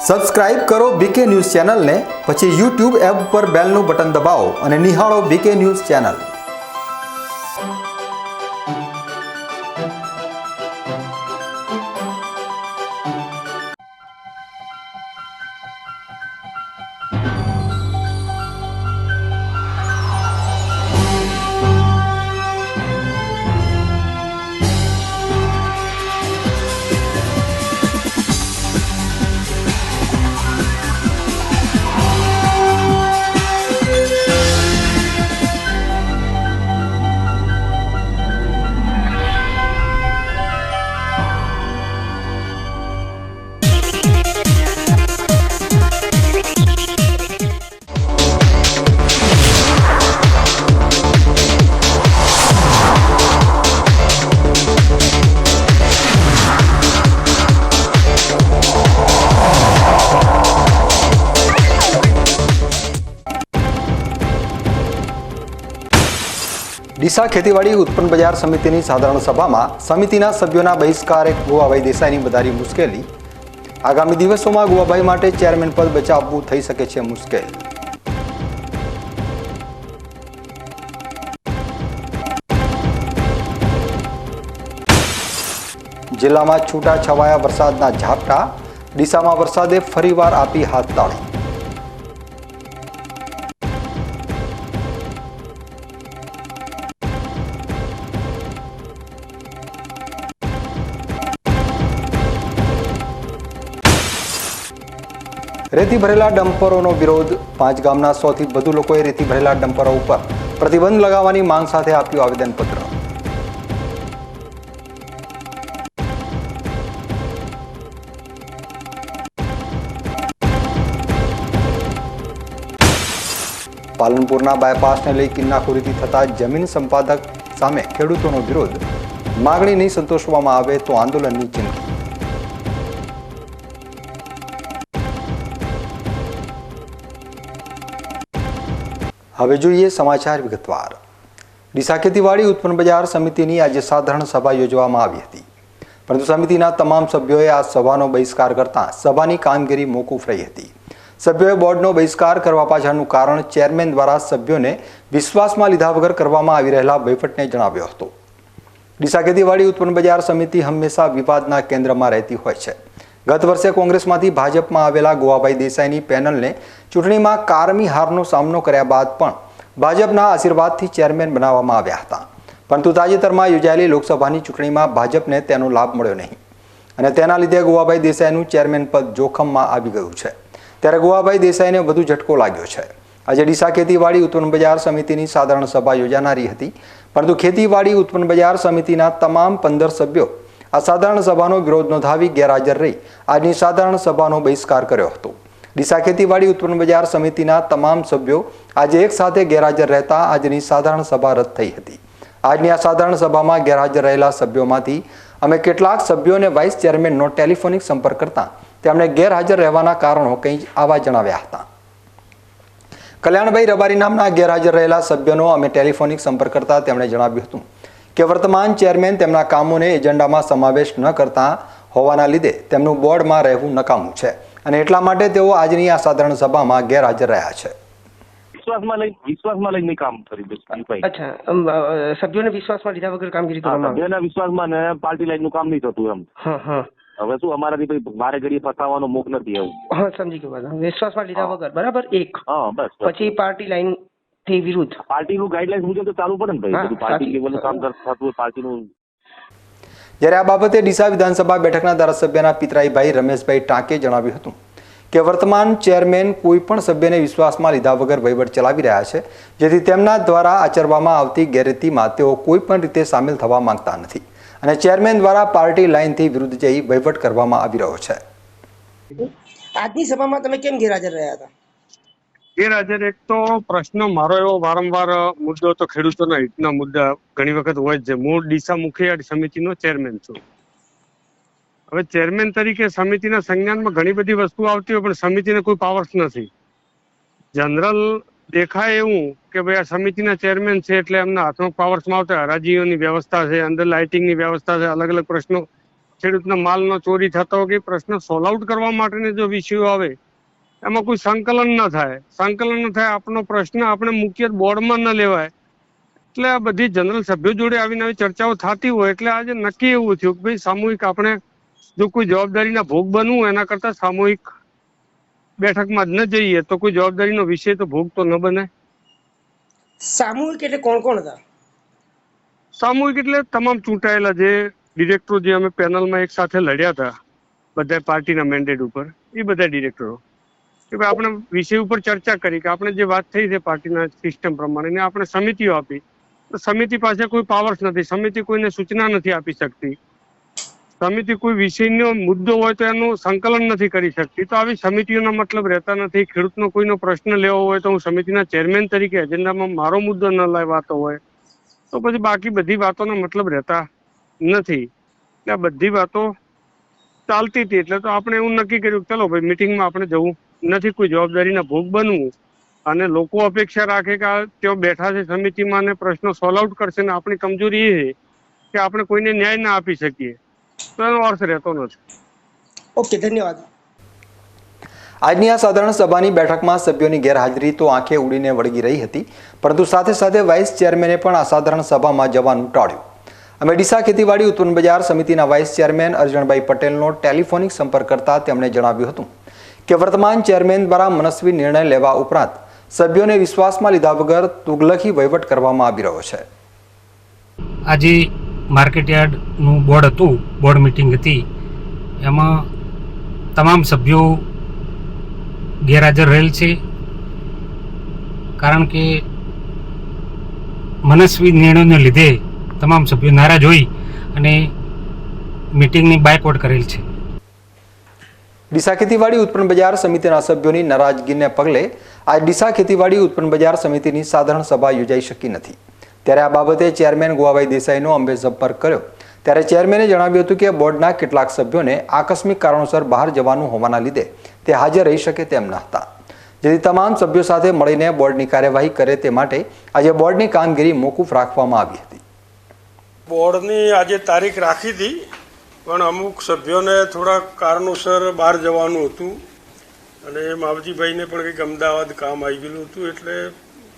Subscribe કરો બીકે news ચેનલને, પછી યુટ્યુબ એપ પર બેલનું બટન દબાવો અને નિહાળો બીકે ન્યૂઝ ચેનલ. ડીસા ખેતીવાડી ઉત્પન્ન બજાર સમિતિની સાધારણ સભામાં સમિતિના સભ્યોના બહિષ્કારે ગુવાભાઈ દેસાઈની વધારી મુશ્કેલી. આગામી દિવસોમાં ગુવાભાઈ માટે ચેરમેન પદ બચાવવું થઈ શકે છે મુશ્કેલ. જિલ્લામાં છૂટા છવાયા વરસાદના ઝાપટા. ડીસામાં વરસાદે ફરીવાર આપી હાથતાળી. રેતી ભરેલા ડમ્પરોનો વિરોધ. 5 ગામના 100 થી વધુ લોકોએ રેતી ભરેલા ડમ્પરો ઉપર પ્રતિબંધ લગાવવાની માંગ સાથે આપ્યું આવેદનપત્ર. પાલનપુરના બાયપાસને લઈ કિન્નાખોરીથી થતા જમીન સંપાદક સામે ખેડૂતોનો વિરોધ. માગણી નહીં સંતોષવામાં આવે તો આંદોલનની ચીમકી. હવે જોઈએ સમાચાર વિગતવાર. ડીસા ખેતીવાડી ઉત્પન્ન બજાર સમિતિની આજે સાધારણ સભા યોજવામાં આવી હતી, પરંતુ સમિતિના તમામ સભ્યોએ આ સભાનો બહિષ્કાર કરતા સભાની કામગીરી મોકૂફ રહી હતી. સભ્યોએ બોર્ડનો બહિષ્કાર કરવા પાછળનું કારણ ચેરમેન દ્વારા સભ્યોને વિશ્વાસમાં લીધા વગર કરવામાં આવી રહેલા વહીવટને જણાવ્યો હતો. ડીસા ખેતીવાડી ઉત્પન્ન બજાર સમિતિ હંમેશા વિવાદના કેન્દ્રમાં રહેતી હોય છે. ગત વર્ષે કોંગ્રેસમાંથી ભાજપમાં આવેલા ગુવાભાઈ દેસાઈની પેનલને ચૂંટણીમાં કારમી હારનો સામનો કર્યા બાદ પણ ભાજપના આશીર્વાદથી ચેરમેન બનાવવામાં આવ્યા હતા, પરંતુ તાજેતરમાં યોજાયેલી લોકસભાની ચૂંટણીમાં ભાજપને તેનો લાભ મળ્યો નહીં અને તેના લીધે ગુવાભાઈ દેસાઈનું ચેરમેન પદ જોખમમાં આવી ગયું છે. ત્યારે ગુવાભાઈ દેસાઈને વધુ ઝટકો લાગ્યો છે. આજે ડીસા ખેતીવાડી ઉત્પન્ન બજાર સમિતિની સાધારણ સભા યોજાનારી હતી, પરંતુ ખેતીવાડી ઉત્પન્ન બજાર સમિતિના તમામ 15 સભ્યો આ સાધારણ સભાનો વિરોધ નોંધાવી ગેરહાજર રહી આજની સાધારણ સભાનો બહિષ્કાર કર્યો હતો. ડીસા ખેતીવાડી ઉત્પન્ન બજાર સમિતિના તમામ સભ્યો આજે એક સાથે ગેરહાજર રહેતા આજની સાધારણ સભા રદ થઈ હતી. આજની આ સાધારણ સભામાં ગેરહાજર રહેલા સભ્યોમાંથી અમે કેટલાક સભ્યોને વાઇસ ચેરમેનનો ટેલિફોનિક સંપર્ક કરતા તેમણે ગેરહાજર રહેવાના કારણો કંઈ આવા જણાવ્યા હતા. કલ્યાણભાઈ રબારી નામના ગેરહાજર રહેલા સભ્યનો અમે ટેલિફોનિક સંપર્ક કરતા તેમણે જણાવ્યું હતું કે વર્તમાન ચેરમેન તેમના કામોને એજન્ડામાં સમાવેશ ન કરતા હોવાના લીધે તેમનું બોર્ડમાં રહેવું નકામું છે અને એટલા માટે તેઓ આજની આ સાધારણ સભામાં ગેરહાજર રહ્યા છે. વિશ્વાસમાં લઈને કામ કરી દીધું. અચ્છા, સભ્યોને વિશ્વાસમાં લીધા વગર કામગીરી કરવામાં આવી. સભ્યોના વિશ્વાસમાં ને પાર્ટી લાઈનનું કામ નહીં થતું એમ. હવે શું અમારાથી બારે ઘડીએ ફસાવાનો મોક નથી એવું. હા, સમજી ગયો. વિશ્વાસમાં લીધા વગર, બરાબર. એક બસ પછી પાર્ટી લાઈન થી વિરુદ્ધ પાર્ટીનું ગાઈડલાઈન મુજબ તો ચાલુ પડે ને ભાઈ. પાર્ટી લેવલનું કામ થતું હોય પાર્ટીનું. જ્યારે આ બાબતે ડીસા વિધાનસભા બેઠકના ધારાસભ્યના પિતરાઈભાઈ રમેશભાઈ ટાંકે જણાવ્યું હતું કે વર્તમાન ચેરમેન કોઈ પણ સભ્યને વિશ્વાસમાં લીધા વગર વહીવટ ચલાવી રહ્યા છે, જેથી તેમના દ્વારા આચરવામાં આવતી ગેરરીતિમાં તેઓ કોઈ પણ રીતે સામેલ થવા માંગતા નથી અને ચેરમેન દ્વારા પાર્ટી લાઈનથી વિરુદ્ધ જઈ વહીવટ કરવામાં આવી રહ્યો છે. આજની સભામાં તમે કેમ ગેરહાજર રહ્યા હતા? ગેરહાજર એક તો પ્રશ્ન મારો એવો વારંવાર મુદ્દો તો ખેડૂતોના હિતના મુદ્દા ઘણી વખત હોય જ છે. હું ડીસા મુખ્ય સમિતિનો ચેરમેન છું. હવે ચેરમેન તરીકે સમિતિના સંજ્ઞાનમાં ઘણી બધી વસ્તુ આવતી હોય, પણ સમિતિને કોઈ પાવર્સ નથી. જનરલ દેખાય એવું કે ભાઈ આ સમિતિના ચેરમેન છે એટલે એમના હાથમાં પાવર્સમાં આવતા હરાજીઓની વ્યવસ્થા છે, અંદર લાઇટિંગની વ્યવસ્થા છે, અલગ અલગ પ્રશ્નો ખેડૂતના માલનો ચોરી થતો હોય કે પ્રશ્ન સોલ્વ આઉટ કરવા માટેના જો વિષયો આવે એમાં કોઈ સંકલન ન થાય. આપણો પ્રશ્ન આપણે મુખ્ય બોર્ડમાં ન લેવાય. એટલે આ બધી જનરલ સભ્યો જોડે આવીને આવી ચર્ચાઓ થતી હોય એટલે આજે નક્કી એવું થયું કે ભાઈ સામૂહિક આપણે જો કોઈ જવાબદારીના ભોગ બનવું હોય એના કરતા સામૂહિક બેઠકમાં જ ન જઈએ તો કોઈ જવાબદારીનો વિષય તો ભોગ તો ન બને. સામૂહિક એટલે કોણ કોણ હતા? સામૂહિક એટલે તમામ ચૂંટાયેલા જે ડિરેક્ટરો જે અમે પેનલમાં એક સાથે લડ્યા હતા બધા પાર્ટીના મેન્ડેટ ઉપર એ બધા ડિરેક્ટરો કે ભાઈ આપણે વિષય ઉપર ચર્ચા કરી કે આપણે જે વાત થઈ છે પાર્ટીના સિસ્ટમ પ્રમાણે આપણે સમિતિઓ આપી તો સમિતિ પાસે કોઈ પાવર્સ નથી. સમિતિ કોઈને સૂચના નથી આપી શકતી. સમિતિ કોઈ વિષયનો મુદ્દો હોય તો એનું સંકલન નથી કરી શકતી. તો આવી સમિતિઓના મતલબ રહેતા નથી. ખેડૂતનો કોઈનો પ્રશ્ન લેવો હોય તો હું સમિતિના ચેરમેન તરીકે એજન્ડામાં મારો મુદ્દો ન લેવાતો હોય તો પછી બાકી બધી વાતોના મતલબ રહેતા નથી. એટલે આ બધી વાતો ચાલતી હતી એટલે તો આપણે એવું નક્કી કર્યું કે ચલો ભાઈ મિટિંગમાં આપણે જવું નથી, કોઈ જવાબદારીના ભોગ બનવું અને લોકો અપેક્ષા રાખે કે તેઓ બેઠા છે સમિતિમાં અને પ્રશ્નો સોલ્વ આઉટ કરશે ને આપણી કમજોરી એ છે કે આપણે કોઈને ન્યાય ના આપી શકીએ તો એનો અર્થ રહેતો નથી. ઓકે, ધન્યવાદ. આજની આ સાધારણ સભાની બેઠકમાં સભ્યોની ગેરહાજરી તો આંખે ઉડીને વળગી રહી હતી, પરંતુ સાથે સાથે વાઇસ ચેરમેને પણ આ સાધારણ સભામાં જવાનું ટાળ્યું. અમે ડીસા ખેતીવાડી ઉત્પન્ન બજાર સમિતિના વાઇસ ચેરમેન અરજણભાઈ પટેલનો ટેલિફોનિક સંપર્ક કરતા તેમણે જણાવ્યું હતું કે વર્તમાન ચેરમેન દ્વારા મનસ્વી નિર્ણય લેવા ઉપરાંત સભ્યોને વિશ્વાસમાં લીધા વગર તુગલકી વહીવટ કરવામાં આવી રહ્યો છે. આજે માર્કેટયાર્ડનું બોર્ડ હતું, બોર્ડ મિટિંગ હતી, એમાં તમામ સભ્યો ગેરહાજર રહેલ છે. કારણ કે મનસ્વી નિર્ણયોને લીધે તમામ સભ્યો નારાજ હોઈ અને મિટિંગની બાયકોટ કરેલ છે. ડીસા ખેતીવાડી ઉત્પન્ન બજાર સમિતિના સભ્યોની નારાજગીને પગલે આ ડીસા ખેતીવાડી ઉત્પન્ન બજાર સમિતિની સાધારણ સભા યોજાઈ શકી નથી. ત્યારે આ બાબતે ચેરમેન ગોવાભાઈ દેસાઈનો અંબે સંપર્ક કર્યો ત્યારે ચેરમેને જણાવ્યું હતું કે બોર્ડના કેટલાક સભ્યોને આકસ્મિક કારણોસર બહાર જવાનું હોવાના લીધે તે હાજર રહી શકે તેમ ન હતા, જેથી તમામ સભ્યો સાથે મળીને બોર્ડની કાર્યવાહી કરે તે માટે આજે બોર્ડની કામગીરી મોકૂફ રાખવામાં આવી હતી. બોર્ડની આજે તારીખ રાખી હતી પણ અમુક સભ્યોને થોડા કારણોસર બહાર જવાનું હતું અને માવજીભાઈને પણ કંઈક અમદાવાદ કામ આવી ગયેલું હતું એટલે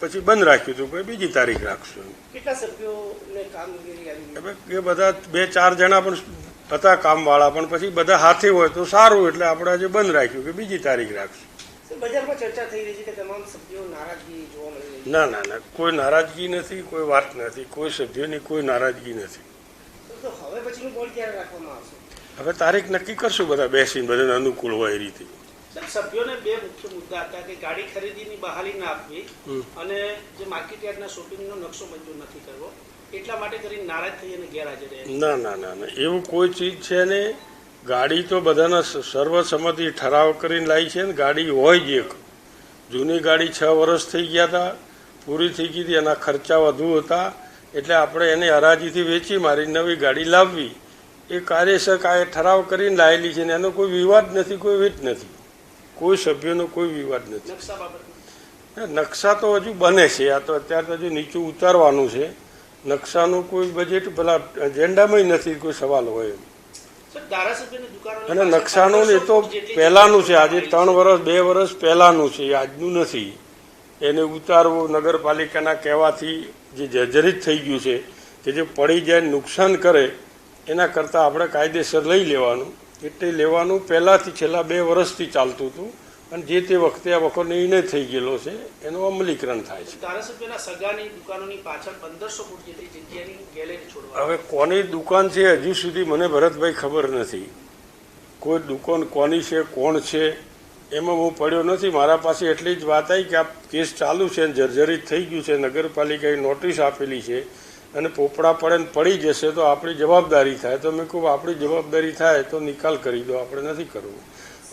પછી બંધ રાખ્યું હતું કે બીજી તારીખ રાખશું. કેટલા સભ્યોને કામગીરી આવી? એ બધા 2-4 જણા પણ હતા કામવાળા, પણ પછી બધા હાથે હોય તો સારું એટલે આપણે આજે બંધ રાખ્યું કે બીજી તારીખ રાખશું. બજારમાં ચર્ચા થઈ રહી છે કે તમામ સભ્યો નારાજગી જોવા મળી રહી છે. ના ના ના, કોઈ નારાજગી નથી, કોઈ વાત નથી, કોઈ સભ્યોની કોઈ નારાજગી નથી. તો હવે પછીનું બોર્ડ ક્યારે રાખવામાં આવશે? હવે તારીખ નક્કી કરશું બધા બેસીને, બધાને અનુકૂળ હોય એ રીતે. સભ્યોને બે મુખ્ય મુદ્દા હતા કે ગાડી ખરીદીની બહાલી ના આપવી અને જે માર્કેટયાર્ડના શોપિંગનો નકશો મંજૂર નથી કરવો, એટલા માટે કરીને નારાજ થઈ અને ગેરહાજર રહ્યા. ના ના ના ના, એવું કોઈ ચીજ છે ને. ગાડી તો બધાના સર્વસંમતિ ઠરાવ કરીને લાવી છે ને. ગાડી હોય જ એક જૂની ગાડી 6 વર્ષ થઈ ગયા હતા, પૂરી થઈ ગઈ હતી, એના ખર્ચા વધુ હતા એટલે આપણે એને હરાજીથી વેચી મારી નવી ગાડી લાવવી એ કાર્યસર ઠરાવ કરીને લાવેલી છે ને. એનો કોઈ વિવાદ નથી, કોઈ વેચ નથી, કોઈ સભ્યોનો કોઈ વિવાદ નથી. નકશા તો હજુ બને છે, આ તો અત્યારે તો હજુ નીચું ઉતારવાનું છે. નકશાનું કોઈ બજેટ પેલા એજન્ડામાં નથી કોઈ સવાલ હોય. અને નકશાનું એ તો પહેલાનું છે, આજે 3 વર્ષ 2 વર્ષ પહેલાનું છે, આજનું નથી. એને ઉતારવું નગરપાલિકાના કહેવાથી જે જર્જરિત થઈ ગયું છે કે જે પડી જાય નુકસાન કરે એના કરતાં આપણે કાયદેસર લઈ લેવાનું. એટલે લેવાનું પહેલાંથી છેલ્લા 2 વર્ષથી ચાલતું હતું અને જે તે વખતે આ વખત નિર્ણય થઈ ગયેલો છે એનું અમલીકરણ થાય છે. ધારાસભ્યના સગાની દુકાનોની પાછળ 1500 ફૂટ જેટલી જગ્યાની ગેલેરી છોડવા. હવે કોની દુકાન છે હજુ સુધી મને ભરતભાઈ ખબર નથી. કોઈ દુકાન કોની છે, કોણ છે એમાં હું પડ્યો નથી. મારા પાસે એટલી જ વાત આવી કે આ કેસ ચાલુ છે અને જર્જરિત થઈ ગયું છે, નગરપાલિકાએ નોટિસ આપેલી છે અને પોપડા પડે ને પડી જશે તો આપણી જવાબદારી થાય. તો મેં કહું આપણી જવાબદારી થાય તો નિકાલ કરી દો, આપણે નથી કરવું.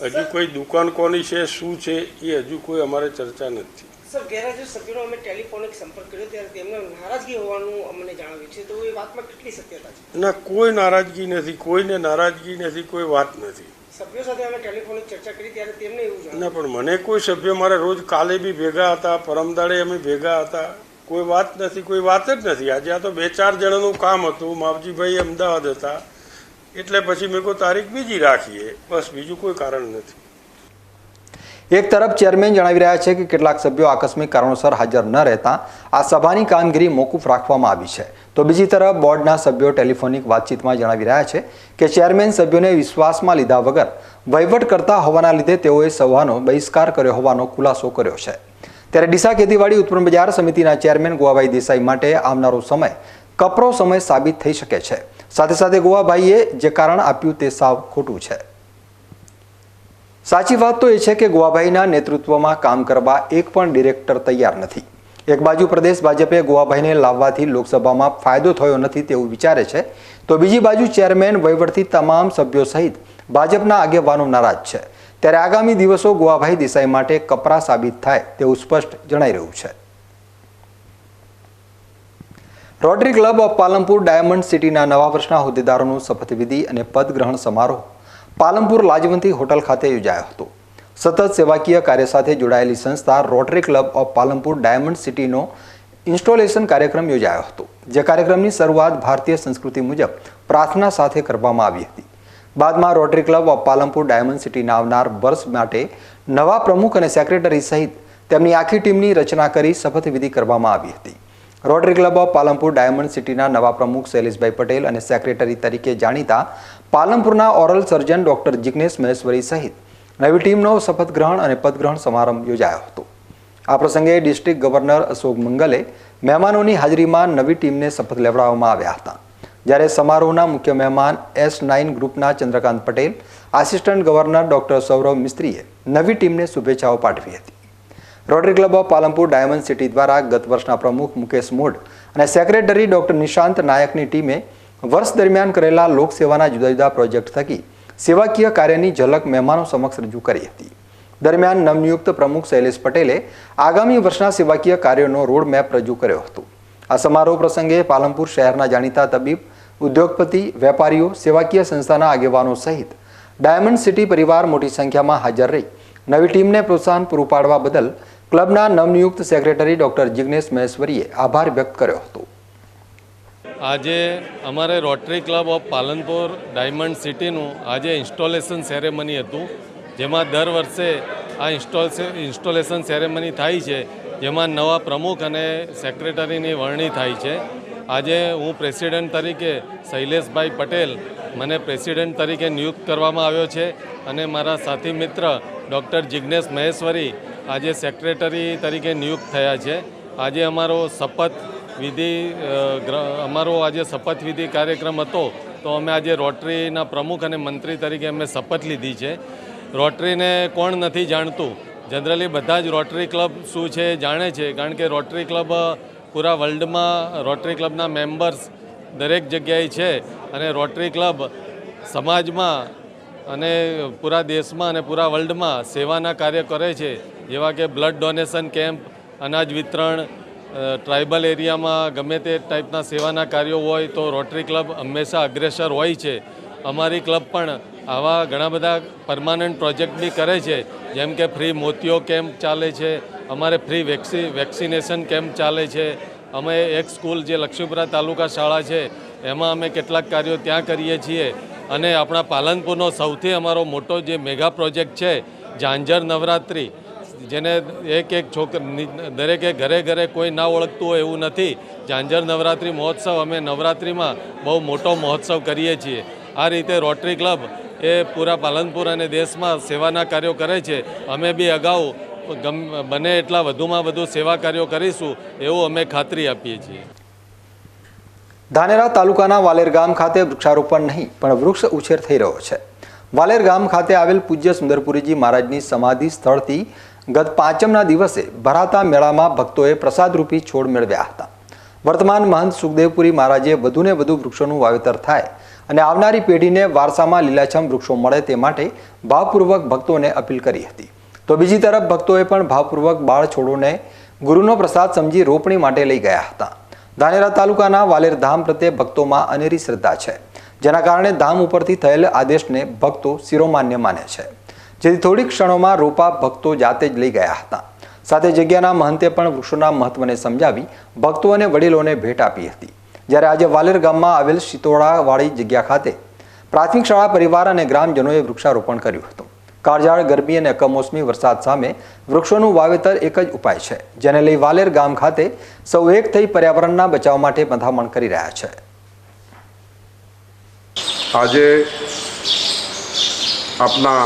હજુ કોઈ દુકાન કોની છે, શું છે એ હજુ કોઈ અમારે ચર્ચા નથી. સર, ગેરહાજર સભ્યોનો અમે ટેલિફોનિક સંપર્ક કર્યો ત્યારે તેમને નારાજગી હોવાનું અમને જાણવ્યું છે, તો એ વાતમાં કેટલી સત્યતા છે? ના, કોઈ નારાજગી નથી, કોઈને નારાજગી નથી, કોઈ વાત નથી. સભ્યો સાથે અમે ટેલિફોનિક ચર્ચા કરી ત્યારે તેમને એવું જાણ્યું. ના, પણ મને કોઈ સભ્ય મારે રોજ કાલે બી ભેગા હતા, પરમદાડે અમે ભેગા હતા, કોઈ વાત નથી, કોઈ વાત જ નથી. આજે આ તો 2-4 જણાનું કામ હતું. માવજીભાઈ અમદાવાદ હતા, એટલે પછી મેં કોઈ તારીખ બીજી રાખીએ, બસ બીજું કોઈ કારણ નથી. એક તરફ ચેરમેન જણાવી રહ્યા છે કે કેટલાક સભ્યો આકસ્મિક કારણોસર હાજર ન રહેતા આ સભાની કામગીરી મોકૂફ રાખવામાં આવી છે, તો બીજી તરફ બોર્ડના સભ્યો ટેલિફોનિક વાતચીતમાં જણાવી રહ્યા છે કે ચેરમેન સભ્યોને વિશ્વાસમાં લીધા વગર વહીવટ કરતા હોવાના લીધે તેઓએ સભાનો બહિષ્કાર કર્યો હોવાનો ખુલાસો કર્યો છે. ત્યારે ડીસા ખેતીવાડી ઉત્પન્ન બજાર સમિતિના ચેરમેન ગોવાભાઈ દેસાઈ માટે આવનારો સમય કપરો સમય સાબિત થઈ શકે છે. સાથે સાથે ગોવાભાઈએ જે કારણ આપ્યું તે સાવ ખોટું છે. સાચી વાત તો એ છે કે ગોવાભાઈના નેતૃત્વમાં કામ કરવા એક પણ ડિરેક્ટર તૈયાર નથી. એક બાજુ પ્રદેશ ભાજપે ગોવાભાઈને લાવવાથી લોકસભામાં ફાયદો થયો નથી તેવું વિચારે છે, તો બીજી બાજુ ચેરમેન વહીવટથી તમામ સભ્યો સહિત ભાજપના આગેવાનો નારાજ છે. ત્યારે આગામી દિવસો ગોવાભાઈ દેસાઈ માટે કપરા સાબિત થાય તેવું સ્પષ્ટ જણાઈ રહ્યું છે. Rotary Club of Palanpur Diamond સિટીના નવા વર્ષના હોદ્દેદારોનું શપથવિધિ અને પદગ્રહણ સમારોહ પાલનપુર લાજવંતી હોટલ ખાતે યોજાયો હતો. સતત સેવાકીય કાર્ય સાથે જોડાયેલી સંસ્થા Rotary Club of Palanpur Diamond સિટીનો ઇન્સ્ટોલેશન કાર્યક્રમ યોજાયો હતો, જે કાર્યક્રમની શરૂઆત ભારતીય સંસ્કૃતિ મુજબ પ્રાર્થના સાથે કરવામાં આવી હતી. બાદમાં rotary Club of Palanpur Diamond સિટીના આવનાર વર્ષ માટે નવા પ્રમુખ અને સેક્રેટરી સહિત તેમની આખી ટીમની રચના કરી શપથવિધિ કરવામાં આવી હતી. Rotary Club of Palanpur Diamond સિટીના નવા પ્રમુખ શૈલેષભાઈ પટેલ અને સેક્રેટરી તરીકે જાણીતા પાલનપુરના oral surgeon doctor Jignesh Maheshwari સહિત નવી ટીમનો શપથ ગ્રહણ અને પદગ્રહણ સમારંભ યોજાયો હતો. આ પ્રસંગે ડિસ્ટ્રિક્ટ ગવર્નર અશોક મંગલે મહેમાનોની હાજરીમાં નવી ટીમને શપથ લેવડાવવામાં આવ્યા હતા. જ્યારે સમારોહના મુખ્ય મહેમાન S9 ગ્રુપના Chandrakant Patel, assistant governor doctor Saurav મિસ્ત્રીએ નવી ટીમને શુભેચ્છાઓ પાઠવી હતી. Rotary Club of Palanpur Diamond City દ્વારા ગત વર્ષના પ્રમુખ મુકેશ મોઢ અને સેક્રેટરી ડોક્ટર નિશાંત નાયકની ટીમે વર્ષ દરમિયાન કરેલા લોકસેવાના જુદા જુદા પ્રોજેક્ટ થકી સેવાકીય કાર્યની ઝલક મહેમાનો સમક્ષ રજૂ કરી હતી. દરમિયાન નવનિયુક્ત પ્રમુખ શૈલેષ પટેલે આગામી વર્ષના સેવાકીય કાર્યોનો રોડમેપ રજૂ કર્યો હતો. આ સમારોહ પ્રસંગે પાલનપુર શહેરના જાણીતા તબીબ, ઉદ્યોગપતિ, વેપારીઓ, સેવાકીય સંસ્થાના આગેવાનો સહિત ડાયમંડ સિટી પરિવાર મોટી સંખ્યામાં હાજર રહી નવી ટીમને પ્રોત્સાહન પૂરું પાડવા બદલ ક્લબના નવનિયુક્ત સેક્રેટરી ડોક્ટર જિગ્નેશ મહેશ્વરીએ આભાર વ્યક્ત કર્યો હતો. આજે અમારે Rotary Club of Palanpur Diamond સિટીનું આજે ઇન્સ્ટોલેશન સેરેમની હતું, જેમાં દર વર્ષે આ ઇન્સ્ટોલેશન સેરેમની થાય છે, જેમાં નવા પ્રમુખ અને સેક્રેટરીની વરણી થાય છે. આજે હું પ્રેસિડેન્ટ તરીકે શૈલેષભાઈ પટેલ મને પ્રેસિડેન્ટ તરીકે નિયુક્ત કરવામાં આવ્યો છે અને મારા સાથી મિત્ર ડૉક્ટર જિગ્નેશ મહેશ્વરી આજે સેક્રેટરી તરીકે નિયુક્ત થયા છે. આજે અમારો શપથવિધિ કાર્યક્રમ હતો, તો અમે આજે રોટરીના પ્રમુખ અને મંત્રી તરીકે અમે શપથ લીધી છે. રોટરીને કોણ નથી જાણતું? જનરલી બધા જ રોટરી ક્લબ શું છે જાણે છે, કારણ કે રોટરી ક્લબ પૂરા વર્લ્ડમાં રોટરી ક્લબના મેમ્બર્સ દરેક જગ્યાએ છે અને રોટરી ક્લબ સમાજમાં અને પૂરા દેશમાં અને પૂરા વર્લ્ડમાં સેવાના કાર્ય કરે છે, જેવા કે બ્લડ ડોનેશન કેમ્પ, અનાજ વિતરણ, ટ્રાઇબલ એરિયામાં ગમે તે ટાઈપના સેવાના કાર્યો હોય તો રોટરી ક્લબ હંમેશા અગ્રેસર હોય છે. અમારી ક્લબ પણ આવા ઘણા બધા પરમાનન્ટ પ્રોજેક્ટ બી કરે છે, જેમ કે ફ્રી મોતિયો કેમ્પ ચાલે છે, અમારે ફ્રી વેક્સિનેશન કેમ્પ ચાલે છે. અમે એક સ્કૂલ જે લક્ષ્મીપુરા તાલુકા શાળા છે એમાં અમે કેટલાક કાર્યો ત્યાં કરીએ છીએ. અને આપણા પાલનપુરનો સૌથી અમારો મોટો જે મેગા પ્રોજેક્ટ છે ઝાંઝર નવરાત્રિ, જેને એક દરેકે ઘરે ઘરે કોઈ ના ઓળખતું હોય એવું નથી. ઝાંઝર નવરાત્રિ મહોત્સવ અમે નવરાત્રિમાં બહુ મોટો મહોત્સવ કરીએ છીએ. આ રીતે રોટરી ક્લબ એ પૂરા પાલનપુર અને દેશમાં સેવાના કાર્યો કરે છે. અમે બી અગાઉ બને એટલા વધુમાં વધુ સેવા કાર્યો કરીશું એવું અમે ખાતરી આપીએ છીએ. ધાનેરા તાલુકાના વાલેર ગામ ખાતે વૃક્ષારોપણ નહીં પણ વૃક્ષ ઉછેર થઈ રહ્યો છે. વાલેર ગામ ખાતે આવેલ પૂજ્ય સુંદરપુરીજી મહારાજની સમાધિ સ્થળથી ગત પાંચમના દિવસે ભરાતા મેળામાં ભક્તોએ પ્રસાદરૂપી છોડ મેળવ્યા હતા. વર્તમાન મહંત સુખદેવપુરી મહારાજે વધુને વધુ વૃક્ષોનું વાવેતર થાય અને આવનારી પેઢીને વારસામાં લીલાછમ વૃક્ષો મળે તે માટે ભાવપૂર્વક ભક્તોને અપીલ કરી હતી. તો બીજી તરફ ભક્તોએ પણ ભાવપૂર્વક બાળ છોડોને ગુરુનો પ્રસાદ સમજી રોપણી માટે લઈ ગયા હતા. ધાનેરા તાલુકાના વાલેર ધામ પ્રત્યે ભક્તોમાં અનેરી શ્રદ્ધા છે, જેના કારણે ધામ ઉપરથી થયેલ આદેશને ભક્તો શિરોમાન્ય માને છે, જેથી થોડીક ક્ષણોમાં રોપા ભક્તો જાતે જ લઈ ગયા હતા. સાથે જગ્યાના મહંતે પણ વૃક્ષોના મહત્વને સમજાવી ભક્તો અને વડીલોને ભેટ આપી હતી. જ્યારે આજે વાલેર ગામમાં આવેલ શિતોડાવાળી જગ્યા ખાતે પ્રાથમિક શાળા પરિવાર અને ગ્રામજનોએ વૃક્ષારોપણ કર્યું હતું. કાળઝાળ ગરમી અને કમોસમી વરસાદ સામે વૃક્ષોનું વાવેતર એક જ ઉપાય છે, જેને લઈ વાલેર ગામ ખાતે સૌ એક થઈ પર્યાવરણના બચાવ માટે મથામણ કરી રહ્યા છે. આજે આપના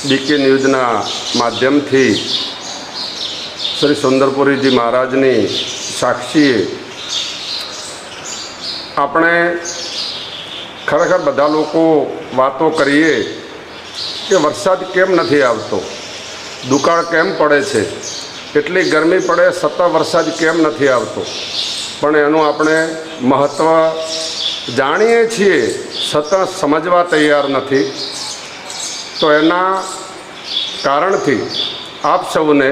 બીકે ન્યૂઝના માધ્યમથી શ્રી સુંદરપુરીજી મહારાજની સાક્ષીએ આપણે ખરેખર બધા લોકો વાતો કરીએ કે વરસાદ કેમ નથી આવતો, દુકાળ કેમ પડે છે, એટલી ગરમી પડે છતાં વરસાદ કેમ નથી આવતો, પણ એનું આપણે મહત્ત્વ જાણીએ છીએ છતાં સમજવા તૈયાર નથી. તો એના કારણથી આપ સૌને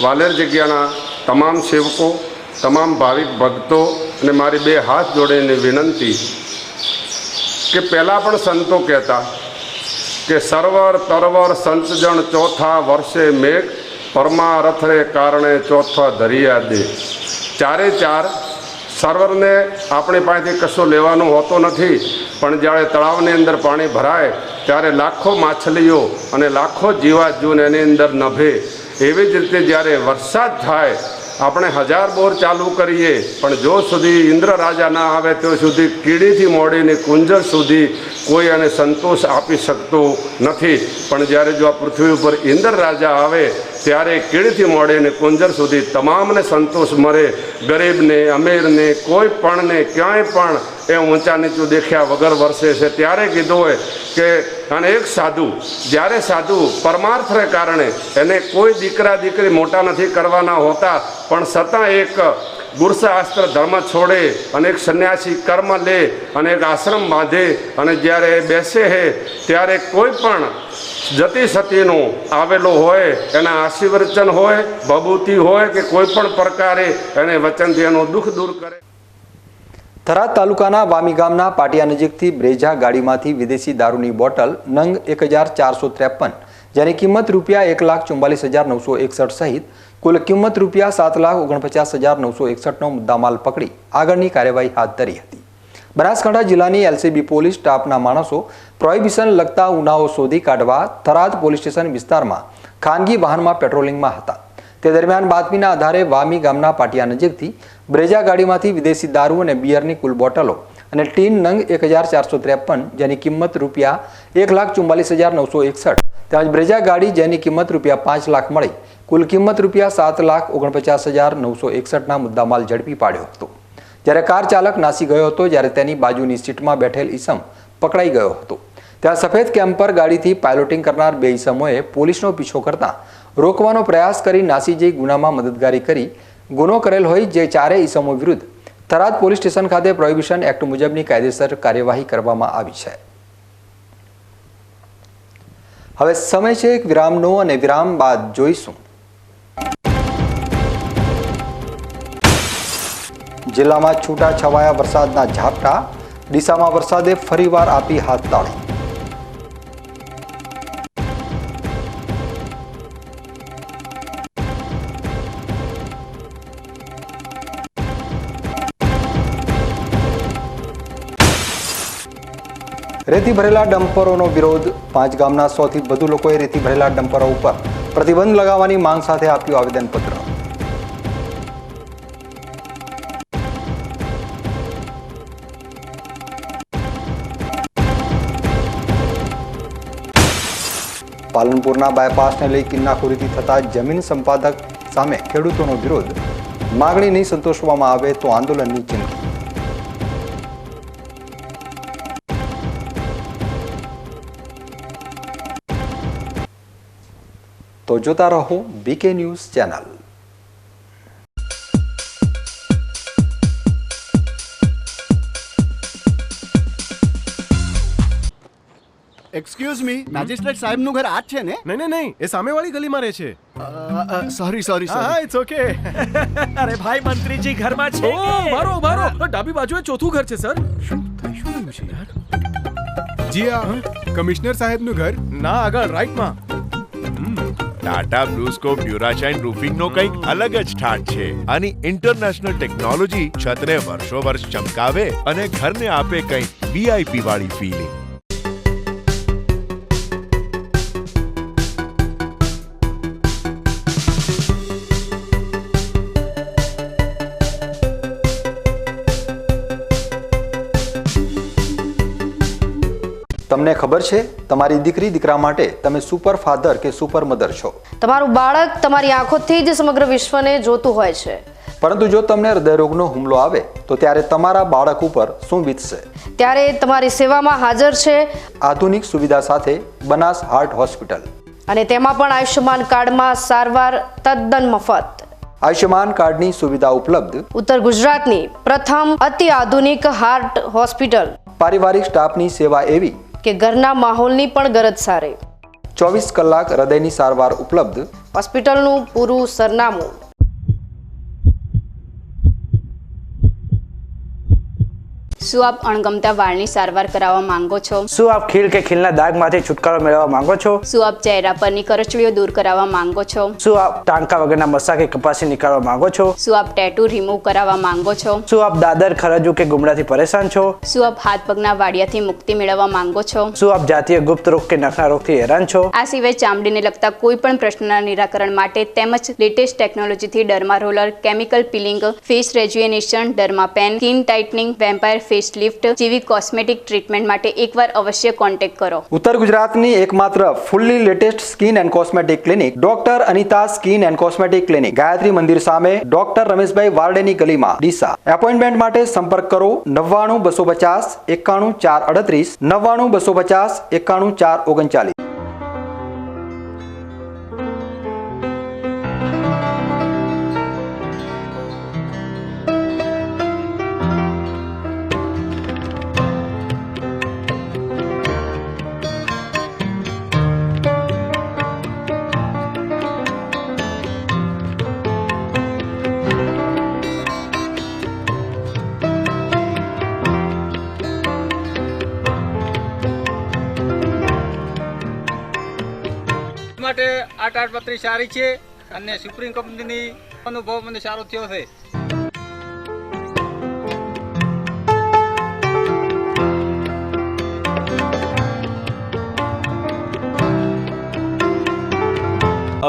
વાલેર જગ્યાના તમામ સેવકો, તમામ ભાવિક ભક્તો અને મારી બે હાથ જોડીને વિનંતી કે પહેલાં પણ સંતો કહેતા કે સરવર તરવર સંતજણ ચોથા વર્ષે મેઘ પરમારથ રે કારણે ચોથા ધરિયા દે. ચારે ચાર સર્વરને આપણી પાસેથી કશું લેવાનું હોતો નથી, પણ જ્યારે તળાવની અંદર પાણી ભરાય ત્યારે લાખો માછલીઓ અને લાખો જીવાજૂન એની અંદર નભે. એવી જ રીતે જ્યારે વરસાદ થાય આપણે 1000 બોર ચાલુ કરીએ, પણ જો સુધી ઇન્દ્ર રાજા ના આવે ત્યાં સુધી કીડીથી મોડીને કુંજર સુધી કોઈ એને સંતોષ આપી શકતું નથી. પણ જ્યારે જો આ પૃથ્વી ઉપર ઇન્દ્ર રાજા આવે ત્યારે કીડીથી મોડીને કુંજર સુધી તમામને સંતોષ મળે. ગરીબને, અમીરને, કોઈ પણને ક્યાંય પણ એ ઊંચા નીચું દેખ્યા વગર વરસે છે. ત્યારે કીધું હોય કે અને એક સાધુ, જ્યારે સાધુ પરમાર્થને કારણે એને કોઈ દીકરા દીકરી મોટા નથી કરવાના હોતા, પણ છતાં એક ગુરશાસ્ત્ર ધર્મ છોડે અને એક સંન્યાસી કર્મ લે અને એક આશ્રમ બાંધે અને જ્યારે બેસે છે ત્યારે કોઈ પણ જતી સતીનો આવેલો હોય એના આશીર્વચન હોય, ભભૂતિ હોય કે કોઈ પણ પ્રકારે એને વચનથી એનું દુઃખ દૂર કરે. થરાદ તાલુકાના વામી ગામના પાટિયા નજીકથી બ્રેજા ગાડીમાંથી વિદેશી દારૂની બોટલ નંગ 1453, જેની કિંમત રૂપિયા 1,44,961 સહિત કુલ કિંમત રૂપિયા 7,49,961નો મુદ્દામાલ પકડી આગળની કાર્યવાહી હાથ ધરી હતી. બનાસકાંઠા જિલ્લાની એલસીબી પોલીસ સ્ટાફના માણસો પ્રોહિબિશન લગતા ગુનાઓ શોધી કાઢવા થરાદ પોલીસ સ્ટેશન વિસ્તારમાં ખાનગી વાહનમાં પેટ્રોલિંગમાં હતા. તે દરમિયાન બાતમીના આધારે વામી ગામના પાટિયા નજીકથી બ્રેજા ગાડીમાંથી વિદેશી દારૂ અને બિયરની કુલ બોટલો અને ટીન નંગ 1453, જેની કિંમત રૂપિયા 1,44,961, તેમજ બ્રેજા ગાડી જેની કિંમત રૂપિયા 5 લાખ મળી કુલ કિંમત રૂપિયા 7,49,961ના મુદ્દામાલ ઝડપી પાડ્યો હતો. જ્યારે કાર ચાલક નાસી ગયો હતો, જ્યારે તેની બાજુની સીટમાં બેઠેલ ઈસમ પકડાઈ ગયો હતો. ત્યાં સફેદ કેમ્પર ગાડીથી પાયલોટિંગ કરનાર 2 ઈસમોએ પોલીસનો પીછો કરતા રોકવાનો પ્રયાસ કરી નાસી જઈ ગુનામાં મદદગારી કરી ગુનો કરેલ હોય જે 4 ઈસમો વિરુદ્ધ થરાદ પોલીસ સ્ટેશન ખાતે પ્રોહિબિશન એક્ટ મુજબની કાયદેસર કાર્યવાહી કરવામાં આવી છે. હવે સમય છે એક વિરામનો અને વિરામ બાદ જોઈશું જિલ્લામાં છૂટા છવાયા વરસાદના ઝાપટા, ડીસામાં વરસાદે ફરીવાર આપી હાથતાળી. રેતી ભરેલા ડમ્પરોનો વિરોધ, 5 ગામના 100 થી વધુ લોકોએ રેતી ભરેલા ડમ્પરો ઉપર પ્રતિબંધ લગાવવાની માંગ સાથે આપ્યું આવેદનપત્ર. પાલનપુરના બાયપાસને લઈ કિન્નાખોરીથી થતા જમીન સંપાદક સામે ખેડૂતોનો વિરોધ, માગણી નહીં સંતોષવામાં આવે તો આંદોલનની ચીમકી. તો જોતા રહો BK news channel. Excuse me, magistrate સાહેબનું ઘર આ જ છે ને? નહીં, એ સામેવાળી ગલીમાં રહે છે. સોરી. હા, ઇટ્સ ઓકે. અરે ભાઈ, મંત્રીજી ઘરમાં છે. મારો ડાબી બાજુએ ચોથું ઘર છે સર. શું થયું છે યાર? જી આ કમિશનર સાહેબનું ઘર? ના, આગળ રાઈટમાં. ટાટા બ્લુસ્કોપ ડ્યુરાશાઇન રૂફિંગનો કંઈક અલગ જ ઠાટ છે. આની ઇન્ટરનેશનલ ટેકનોલોજી છતને વર્ષો વર્ષ ચમકાવે અને ઘરને આપે કંઈક VIP વાળી ફીલિંગ. તમને ખબર છે તમારી દીકરી દીકરા માટે તમે સુપર ફાધર કે સુપર મધર છો. તમારું બાળક તમારી આંખોથી જ સમગ્ર વિશ્વને જોતું હોય છે. પરંતુ જો તમને હૃદયરોગનો હુમલો આવે તો ત્યારે તમારા બાળક ઉપર શું વીતશે? ત્યારે તમારી સેવામાં હાજર છે આધુનિક સુવિધા સાથે બનાસ હાર્ટ હોસ્પિટલ, અને તેમાં પણ આયુષ્યમાન કાર્ડમાં સારવાર તદ્દન મફત. આયુષ્યમાન કાર્ડની સુવિધા ઉપલબ્ધ ઉત્તર ગુજરાતની પ્રથમ અતિ આધુનિક હાર્ટ હોસ્પિટલ. પારિવારિક સ્ટાફની સેવા એવી કે ઘરના માહોલની પણ ગરજ સારે. 24 કલાક હૃદયની સારવાર ઉપલબ્ધ. હોસ્પિટલનું પૂરું સરનામું. શું આપ અણગમતા વાળની સારવાર કરાવવા માંગો છો? શું આપ ખીલ કે ખીલના દાગમાંથી છુટકારો મેળવવા માંગો છો? શું આપ ચહેરા પરની કરચલીઓ દૂર કરાવવા માંગો છો? શું આપ ટાંકા વગરના મસા કે કપાસી નીકાળવા માંગો છો? શું આપ ટેટુ રિમૂવ કરાવવા માંગો છો? શું આપ દાદર ખરજુ કે ગુમડાથી પરેશાન છો? શું આપ હાથ પગના વાડિયાથી મુક્તિ મેળવવા માંગો છો? શું આપ જાતીય ગુપ્ત રોગ કે નખના રોગથી હેરાન છો? આ સિવાય ચામડીને લગતા કોઈ પણ પ્રશ્નના નિરાકરણ માટે તેમજ લેટેસ્ટ ટેકનોલોજીથી derma roller, chemical peeling, face rejuvenation, derma pen, skin tightening, vampire face lift જેવી કોસ્મેટિક ટ્રીટમેન્ટ માટે એકવાર અવશ્ય કોન્ટેક્ટ કરો. ઉત્તર ગુજરાતની એકમાત્ર fully latest skin and cosmetic clinic doctor Anita skin and cosmetic clinic, Gayatri Mandir સામે, ડોક્ટર રમેશભાઈ વારડેની ગલીમાં, ડીસા. એપોઇન્ટમેન્ટ માટે સંપર્ક કરો 99 250 91 438, 99 250 91 439. માટે આ તાડપત્રી સારી છે અને સુપ્રીમ કંપનીની અનુભવ મને સારો થયો છે.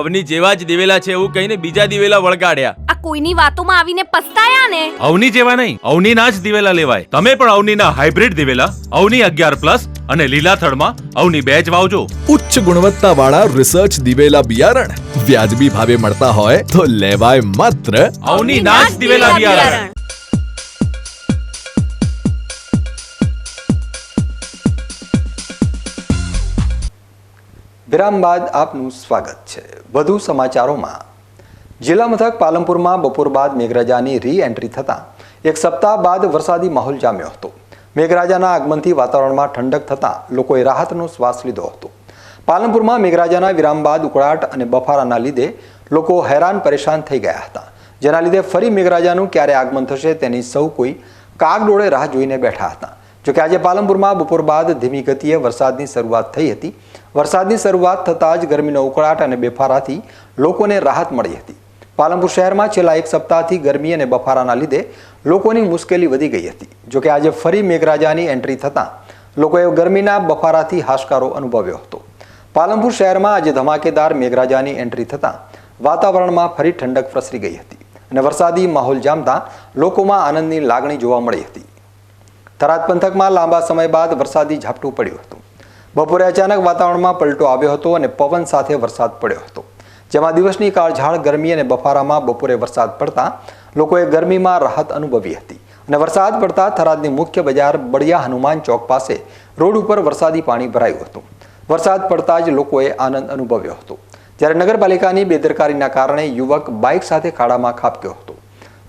અવની જેવા જ દિવેલા છે એવું કહીને બીજા દિવેલા વળગાડ્યા. આ કોઈની વાતોમાં આવીને પસ્તાયા ને. અવની જેવા નહીં, અવનીના જ દિવેલા લેવાય. તમે પણ અવનીના હાઇબ્રિડ દિવેલા અવની 11+ અને લીલા થડમાં અવની 2 જ વાવજો. ઉચ્ચ ગુણવત્તા વાળા રિસર્ચ દિવેલા બિયારણ વ્યાજબી ભાવે મળતા હોય તો લેવાય માત્ર અવનીના જ દિવેલા બિયારણ. વિરામ બાદ આપનું સ્વાગત છે. વધુ સમાચારોમાં, જિલ્લા મથક પાલનપુરમાં બપોર બાદ મેઘરાજાની રી એન્ટ્રી થતાં એક સપ્તાહ બાદ વરસાદી માહોલ જામ્યો હતો. મેઘરાજાના આગમનથી વાતાવરણમાં ઠંડક થતાં લોકોએ રાહતનો શ્વાસ લીધો હતો. પાલનપુરમાં મેઘરાજાના વિરામ બાદ ઉકળાટ અને બફારાના લીધે લોકો હેરાન પરેશાન થઈ ગયા હતા, જેના લીધે ફરી મેઘરાજાનું ક્યારે આગમન થશે તેની સૌ કોઈ કાગડોળે રાહ જોઈને બેઠા હતા. જોકે આજે પાલનપુરમાં બપોર બાદ ધીમી ગતિએ વરસાદની શરૂઆત થઈ હતી. વરસાદની શરૂઆત થતાં જ ગરમીનો ઉકળાટ અને બેફારાથી લોકોને રાહત મળી હતી. પાલનપુર શહેરમાં છેલ્લા એક સપ્તાહથી ગરમી અને બફારાના લીધે લોકોની મુશ્કેલી વધી ગઈ હતી. જોકે આજે ફરી મેઘરાજાની એન્ટ્રી થતાં લોકોએ ગરમીના બફારાથી હાશકારો અનુભવ્યો હતો. પાલનપુર શહેરમાં આજે ધમાકેદાર મેઘરાજાની એન્ટ્રી થતાં વાતાવરણમાં ફરી ઠંડક પ્રસરી ગઈ હતી અને વરસાદી માહોલ જામતા લોકોમાં આનંદની લાગણી જોવા મળી હતી. થરાદ પંથકમાં લાંબા સમય બાદ વરસાદી ઝાપટું પડ્યું હતું. બપોરે અચાનક વાતાવરણમાં પલટો આવ્યો હતો અને પવન સાથે વરસાદ પડ્યો હતો, જેમાં દિવસની કાળઝાળ ગરમી અને બફારામાં બપોરે વરસાદ પડતા લોકોએ ગરમીમાં રાહત અનુભવી હતી. અને વરસાદ પડતા થરાદની મુખ્ય બજાર બળિયા હનુમાન ચોક પાસે રોડ ઉપર વરસાદી પાણી ભરાયું હતું. વરસાદ પડતા જ લોકોએ આનંદ અનુભવ્યો હતો, જ્યારે નગરપાલિકાની બેદરકારીના કારણે યુવક બાઇક સાથે ખાડામાં ખાબક્યો હતો.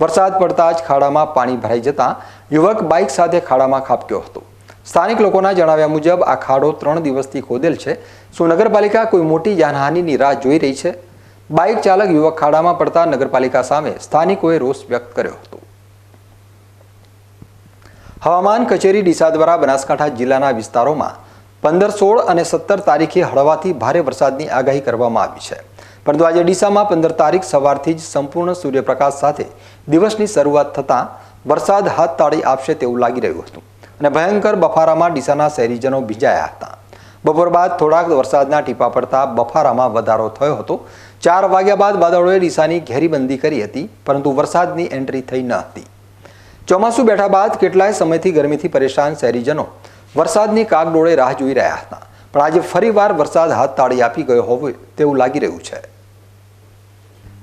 વરસાદ પડતા જ ખાડામાં પાણી ભરાઈ જતા યુવક બાઇક સાથે ખાડામાં ખાબક્યો હતો. સ્થાનિક લોકોના જણાવ્યા મુજબ આ ખાડો 3 દિવસથી ખોદેલ છે. શું નગરપાલિકા કોઈ મોટી જાનહાનિની રાહ જોઈ રહી છે? બાઇક ચાલક યુવક ખાડામાં પડતા નગરપાલિકા સામે સ્થાનિકોએ રોષ વ્યક્ત કર્યો હતો. હવામાન કચેરી ડીસા દ્વારા બનાસકાંઠા જિલ્લાના વિસ્તારોમાં 15, 16 અને 17 તારીખે હળવાથી ભારે વરસાદની આગાહી કરવામાં આવી છે. પરંતુ આજે ડીસામાં 15 તારીખ સવારથી જ સંપૂર્ણ સૂર્યપ્રકાશ સાથે દિવસની શરૂઆત થતાં વરસાદ હાથ તાળી આપશે તેવું લાગી રહ્યું હતું. અને ભયંકર બફારામાં ડીસાના શહેરીજનો ભીંજાયા હતા. બપોર બાદ થોડાક વરસાદના ટીપા પડતા બફારામાં વધારો થયો હતો. 4 વાગ્યા બાદ વાદળોએ ડીસાની ઘેરીબંધી કરી હતી, પરંતુ વરસાદની એન્ટ્રી થઈ ન હતી. ચોમાસું બેઠા બાદ કેટલાય સમયથી ગરમીથી પરેશાન શહેરીજનો વરસાદની કાગડોળે રાહ જોઈ રહ્યા હતા, પણ આજે ફરીવાર વરસાદ હાથ તાળી આપી ગયો હોય તેવું લાગી રહ્યું છે.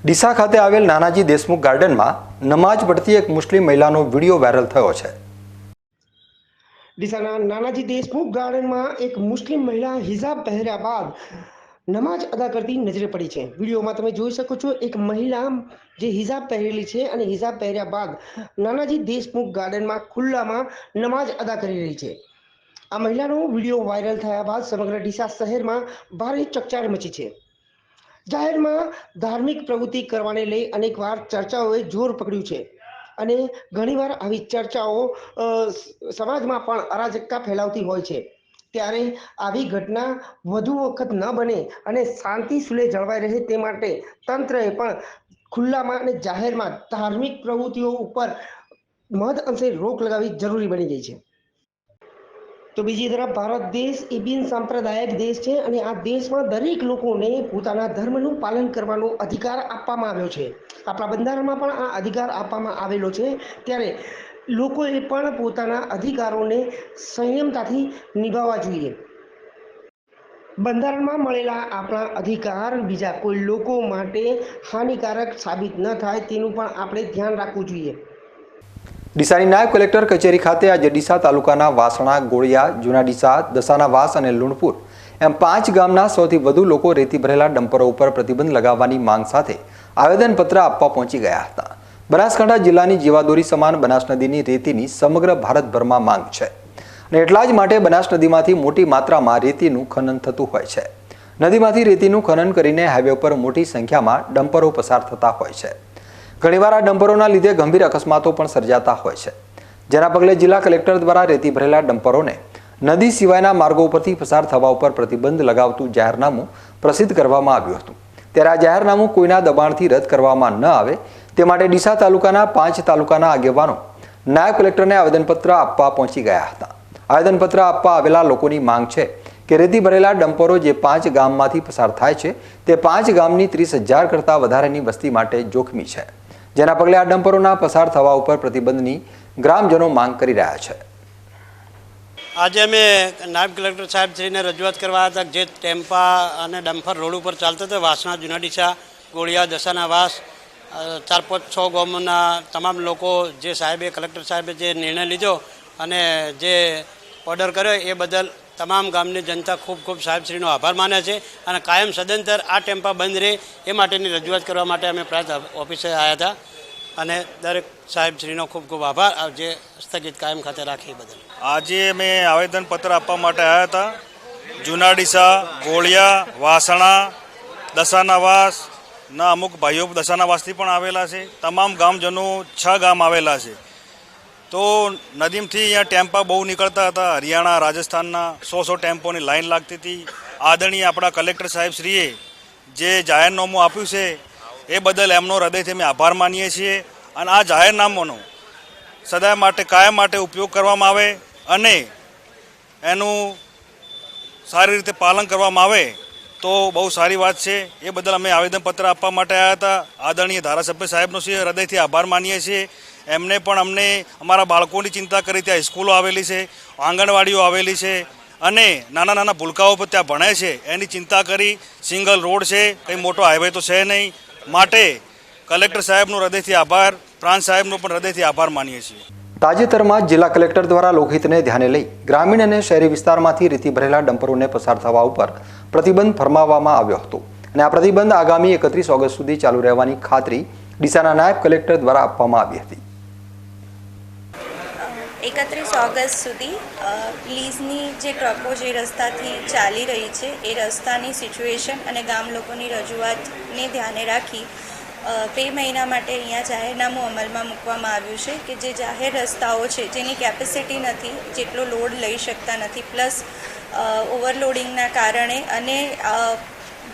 ડીસા ખાતે આવેલ નાનાજી દેશમુખ ગાર્ડનમાં નમાજ પડતી એક મુસ્લિમ મહિલાનો વિડીયો વાયરલ થયો છે. ડીસાના નાનાજી દેશમુખ ગાર્ડનમાં એક મુસ્લિમ મહિલા હિજાબ પહેર્યા બાદ નમાજ અદા કરતી નજરે પડી છે. વિડીયોમાં તમે જોઈ શકો છો, એક મહિલા જે હિજાબ પહેરેલી છે અને હિજાબ પહેર્યા બાદ નાનાજી દેશમુખ ગાર્ડનમાં ખુલ્લામાં નમાજ અદા કરી રહી છે. આ મહિલાનો વિડીયો વાયરલ થયા બાદ સમગ્ર ડીસા શહેરમાં ભારે ચકચાર મચી છે. જાહેરમાં ધાર્મિક પ્રવૃત્તિ કરવાને લઈ અનેકવાર ચર્ચાઓએ જોર પકડ્યું છે અને ઘણીવાર આવી ચર્ચાઓ સમાજમાં પણ અરાજકતા ફેલાવતી હોય છે. ત્યારે આવી ઘટના વધુ વખત ન બને અને શાંતિ સુલે જળવાઈ રહે તે માટે તંત્રએ પણ ખુલ્લામાં અને જાહેરમાં ધાર્મિક પ્રવૃત્તિઓ ઉપર મહદ અંશે રોક લગાવવી જરૂરી બની ગઈ છે. તો બીજી તરફ ભારત દેશ એ બિન સાંપ્રદાયિક દેશ છે અને આ દેશમાં દરેક લોકોને પોતાના ધર્મનું પાલન કરવાનો અધિકાર આપવામાં આવ્યો છે. આપણા બંધારણમાં પણ આ અધિકાર આપવામાં આવેલો છે. ત્યારે લોકોએ પણ પોતાના અધિકારોને સંયમતાથી નિભાવવા જોઈએ. બંધારણમાં મળેલા આપણા અધિકાર બીજા કોઈ લોકો માટે હાનિકારક સાબિત ન થાય તેનું પણ આપણે ધ્યાન રાખવું જોઈએ. ડીસાની નાયબ કલેક્ટર કચેરી ખાતે આજે ડીસા તાલુકાના વાસણા, ગોળિયા, જૂના ડીસા, દસાના વાસ અને લુણપુર એમ 5 ગામના સૌથી વધુ લોકો રેતી ભરેલા ડમ્પરો ઉપર પ્રતિબંધ લગાવવાની માંગ સાથે આવેદનપત્ર આપવા પહોંચી ગયા હતા. બનાસકાંઠા જિલ્લાની જીવાદોરી સમાન બનાસ નદીની રેતીની સમગ્ર ભારતભરમાં માંગ છે અને એટલા જ માટે બનાસ નદીમાંથી મોટી માત્રામાં રેતીનું ખનન થતું હોય છે. નદીમાંથી રેતીનું ખનન કરીને હાઈવે પર મોટી સંખ્યામાં ડમ્પરો પસાર થતા હોય છે. ઘણીવાર આ ડમ્પરોના લીધે ગંભીર અકસ્માતો પણ સર્જાતા હોય છે, જેના પગલે જિલ્લા કલેક્ટર દ્વારા રેતી ભરેલા ડમ્પરોને નદી સિવાયના માર્ગો ઉપરથી પસાર થવા ઉપર પ્રતિબંધ લગાવતું જાહેરનામું પ્રસિદ્ધ કરવામાં આવ્યું હતું. ત્યારે આ જાહેરનામું કોઈના દબાણથી રદ કરવામાં ન આવે તે માટે ડીસા તાલુકાના 5 તાલુકાના આગેવાનો નાયબ કલેક્ટરને આવેદનપત્ર આપવા પહોંચી ગયા હતા. આવેદનપત્ર આપવા આવેલા લોકોની માંગ છે કે રેતી ભરેલા ડમ્પરો જે 5 ગામમાંથી પસાર થાય છે તે 5 ગામની 30,000 કરતાં વધારેની વસ્તી માટે જોખમી છે, જેના પગલે આ ડમ્પરોના પસાર થવા ઉપર પ્રતિબંધની ગ્રામજનો માંગ કરી રહ્યા છે. આજે અમે નાયબ કલેક્ટર સાહેબશ્રીને રજૂઆત કરવા હતા જે ટેમ્પા અને ડમ્પર રોડ ઉપર ચાલતો હતો વાસણા, જૂના ડીસા, ગોળિયા, દસાના વાસ 4-5-6 ગામના તમામ લોકો જે સાહેબે કલેક્ટર સાહેબે જે નિર્ણય લીધો અને જે ઓર્ડર કર્યો એ બદલ તમામ ગામની જનતા ખૂબ ખૂબ સાહેબશ્રીનો આભાર માને છે અને કાયમ સદંતર આ ટેમ્પા બંધ રહે એ માટેની રજૂઆત કરવા માટે અમે પ્રાંત ઓફિસે આવ્યા હતા અને દરેક સાહેબશ્રીનો ખૂબ ખૂબ આભાર જે સ્થગિત કાયમ ખાતે રાખી બદલ. આજે અમે આવેદનપત્ર આપવા માટે આવ્યા હતા. જૂના ડીસા, ગોળિયા, વાસણા, દસાના વાસના અમુક ભાઈઓ દસાના વાસથી પણ આવેલા છે. તમામ ગામજનો 6 ગામ આવેલા છે. તો નદીમથી અહીંયા ટેમ્પા બહુ નીકળતા હતા. હરિયાણા, રાજસ્થાનના 100 ટેમ્પોની લાઈન લાગતી હતી. આદરણીય આપણા કલેક્ટર સાહેબશ્રીએ જે જાહેરનામું આપ્યું છે એ બદલ એમનો હૃદયથી અમે આભાર માનીએ છીએ અને આ જાહેરનામાનો સદાય માટે કાયમ માટે ઉપયોગ કરવામાં આવે અને એનું સારી રીતે પાલન કરવામાં આવે તો બહુ સારી વાત છે. એ બદલ અમે આવેદનપત્ર આપવા માટે આવ્યા હતા. આદરણીય ધારાસભ્ય સાહેબનો હૃદયથી આભાર માનીએ છીએ. એમને પણ અમને અમારા બાળકોની ચિંતા કરી. ત્યાં સ્કૂલો આવેલી છે, આંગણવાડીઓ આવેલી છે અને નાના નાના ભૂલકાઓ પર ત્યાં ભણે છે એની ચિંતા કરી. સિંગલ રોડ છે, કંઈ મોટો હાઈવે તો છે નહીં. માટે કલેક્ટર સાહેબનો હૃદયથી આભાર, પ્રાંત સાહેબનો પણ હૃદયથી આભાર માનીએ છીએ. તાજેતરમાં જિલ્લા કલેક્ટર દ્વારા લોકહિતને ધ્યાને લઈ ગ્રામીણ અને શહેરી વિસ્તારમાંથી રેતી ભરેલા ડમ્પરોને પસાર થવા ઉપર પ્રતિબંધ ફરમાવવામાં આવ્યો હતો અને આ પ્રતિબંધ આગામી 31 ઓગસ્ટ સુધી ચાલુ રહેવાની ખાતરી ડીસાના નાયબ કલેક્ટર દ્વારા આપવામાં આવી હતી. 31 ઓગસ્ટ સુધી લીઝની જે ટ્રકો જે રસ્તાથી ચાલી રહી છે એ રસ્તાની સિચ્યુએશન અને ગામ લોકોની રજૂઆતને ધ્યાને રાખી 2 મહિના માટે અહીંયા જાહેરનામું અમલમાં મૂકવામાં આવ્યું છે કે જે જાહેર રસ્તાઓ છે જેની કેપેસિટી નથી, જેટલો લોડ લઈ શકતા નથી, પ્લસ ઓવરલોડિંગના કારણે અને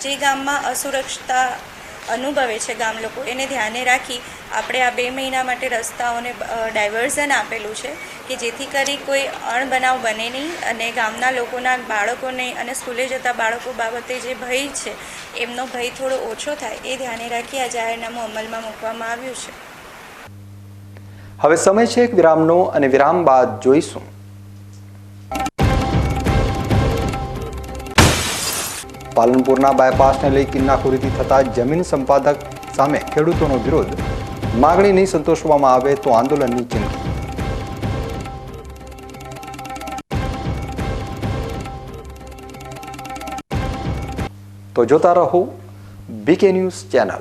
જે ગામમાં અસુરક્ષતા અનુભવે છે ગામ લોકો, એને ધ્યાને રાખી આપણે આ 2 મહિના માટે રસ્તાઓને ડાયવર્ઝન આપેલું છે કે જેથી કરી કોઈ અણબનાવ બને નહીં અને ગામના લોકોના બાળકોને અને સ્કૂલે જતા બાળકો બાબતે જે ભય છે એમનો ભય થોડો ઓછો થાય એ ધ્યાને રાખી આ જાહેરનામું અમલમાં મૂકવામાં આવ્યું છે. હવે સમય છે એક વિરામનો અને વિરામ બાદ જોઈશું પાલનપુરના બાયપાસને લઈ કિન્નાખોરીથી થતા જમીન સંપાદક સામે ખેડૂતોનો વિરોધ, માગણી નહીં સંતોષવામાં આવે તો આંદોલનની ચીમકી. તો જોતા રહો બીકે ન્યૂઝ ચેનલ.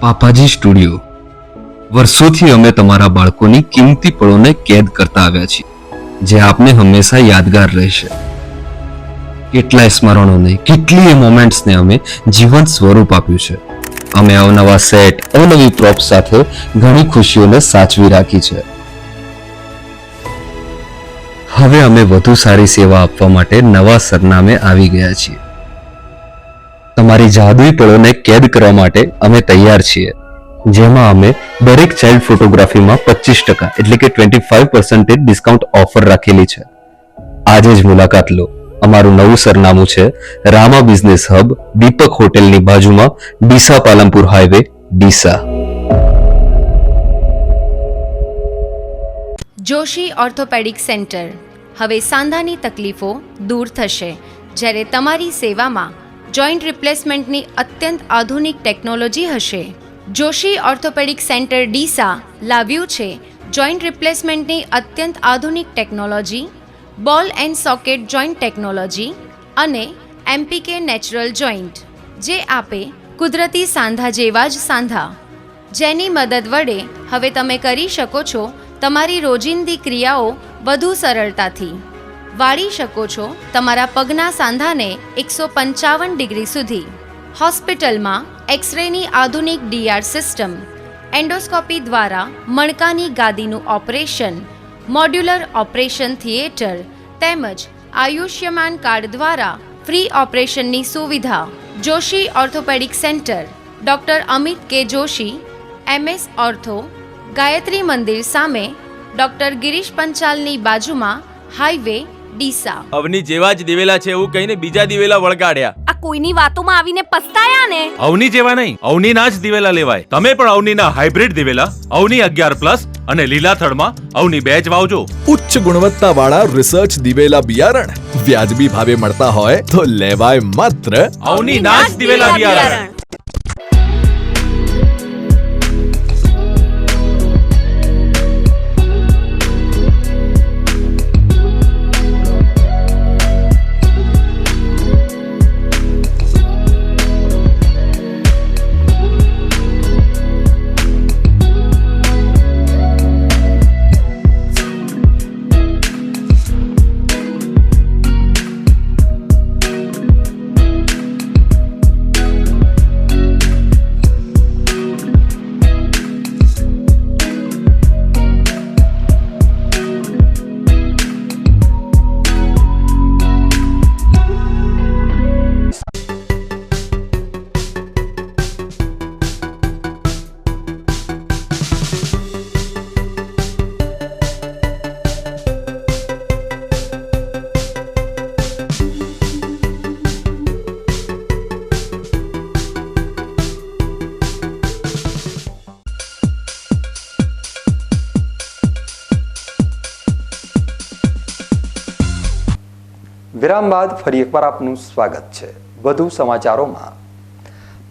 પાપાજી સ્ટુડિયો. વર્ષોથી અમે તમારા બાળકોની કિંમતી પળોને કેદ કરતા આવ્યા છીએ, જે આપને હંમેશા યાદગાર રહેશે. કેટલાય સ્મરણોને, કેટલીય મોમેન્ટ્સને અમે જીવંત સ્વરૂપ આપ્યું છે. અમે અવનવા સેટ, અવનવી પ્રોપ્સ સાથે ઘણી ખુશીઓને સાચવી રાખી છે. હવે અમે વધુ સારી સેવા આપવા માટે નવા સરનામે આવી ગયા છીએ. તમારી જાદુઈ પળોને કેદ કરવા માટે અમે તૈયાર છીએ, જેમાં અમે દરેક ચાઇલ્ડ ફોટોગ્રાફીમાં 25% એટલે કે 25% ડિસ્કાઉન્ટ ઓફર રાખેલી છે. આજે જ મુલાકાત લો. અમારું નવું સરનામું છે રામા બિઝનેસ હબ, દીપક હોટેલની બાજુમાં, Deesa Palanpur highway, Deesa. Joshi orthopaedic centre. હવે સાંધાની તકલીફો દૂર થશે, જ્યારે તમારી સેવામાં જોઈન્ટ રિપ્લેસમેન્ટની અત્યંત આધુનિક ટેકનોલોજી હશે. જોશી ઓર્થોપેડિક સેન્ટર ડીસા લાવ્યું છે જોઈન્ટ રિપ્લેસમેન્ટની અત્યંત આધુનિક ટેકનોલોજી, બોલ એન્ડ સોકેટ જોઈન્ટ ટેકનોલોજી અને એમપીકે નેચરલ જોઈન્ટ, જે આપે કુદરતી સાંધા જેવા જ સાંધા, જેની મદદ વડે હવે તમે કરી શકો છો તમારી રોજિંદી ક્રિયાઓ વધુ સરળતાથી. વાળી શકો છો તમારા પગના સાંધાને 155 ડિગ્રી સુધી. હોસ્પિટલમાં એક્સરેની આધુનિક ડીઆર સિસ્ટમ, એન્ડોસ્કોપી દ્વારા મણકાની ગાદીનું ઓપરેશન, મોડ્યુલર ઓપરેશન થિયેટર તેમજ આયુષ્યમાન કાર્ડ દ્વારા ફ્રી ઓપરેશનની સુવિધા. Joshi orthopaedic centre, doctor Amit કે જોશી, MS ઓર્થો, ગાયત્રી મંદિર સામે, ડૉક્ટર ગિરીશ પંચાલની બાજુમાં, હાઈવે, ડીસા. અવની જેવા જ દિવેલા છે એવું કહીને બીજા દિવેલા વળગાડ્યા. આ કોઈની વાતોમાં આવીને પસ્તાયા ને. અવની જેવા નહીં, અવનીના જ દિવેલા લેવાય. તમે પણ અવનીના હાઇબ્રિડ દિવેલા અવની 11+ અને લીલાથળમાં અવની 2 જ વાવજો. ઉચ્ચ ગુણવત્તાવાળા રિસર્ચ દિવેલા બિયારણ વ્યાજબી ભાવે મળતા હોય તો લેવાય માત્ર અવનીના જ દિવેલા બિયારણ. વિરામ બાદ ફરી એકવાર આપનું સ્વાગત છે. વધુ સમાચારોમાં,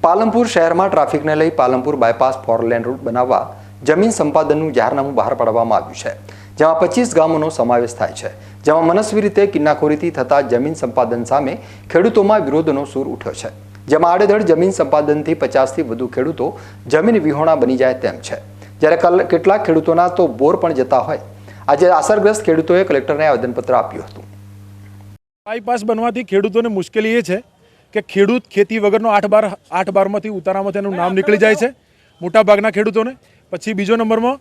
પાલનપુર શહેરમાં ટ્રાફિકને લઈ પાલનપુર બાયપાસ 4 લેન રૂટ બનાવવા જમીન સંપાદનનું જાહેરનામું બહાર પાડવામાં આવ્યું છે, જેમાં 25 ગામોનો સમાવેશ થાય છે. જેમાં મનસ્વી રીતે કિન્નાખોરીથી થતા જમીન સંપાદન સામે ખેડૂતોમાં વિરોધનો સૂર ઉઠ્યો છે. જેમાં આડેધડ જમીન સંપાદનથી 50થી વધુ ખેડૂતો જમીન વિહોણા બની જાય તેમ છે, જ્યારે કેટલાક ખેડૂતોના તો બોર પણ જતા હોય. આજે અસરગ્રસ્ત ખેડૂતોએ કલેક્ટરને આવેદનપત્ર આપ્યું હતું. બાયપાસ બનવાથી ખેડૂતોને મુશ્કેલી એ છે કે ખેડૂત ખેતી વગરનો 8/12માંથી ઉતારામાંથી એનું નામ નીકળી જાય છે મોટા ભાગના ખેડૂતોને. પછી બીજો નંબરમાં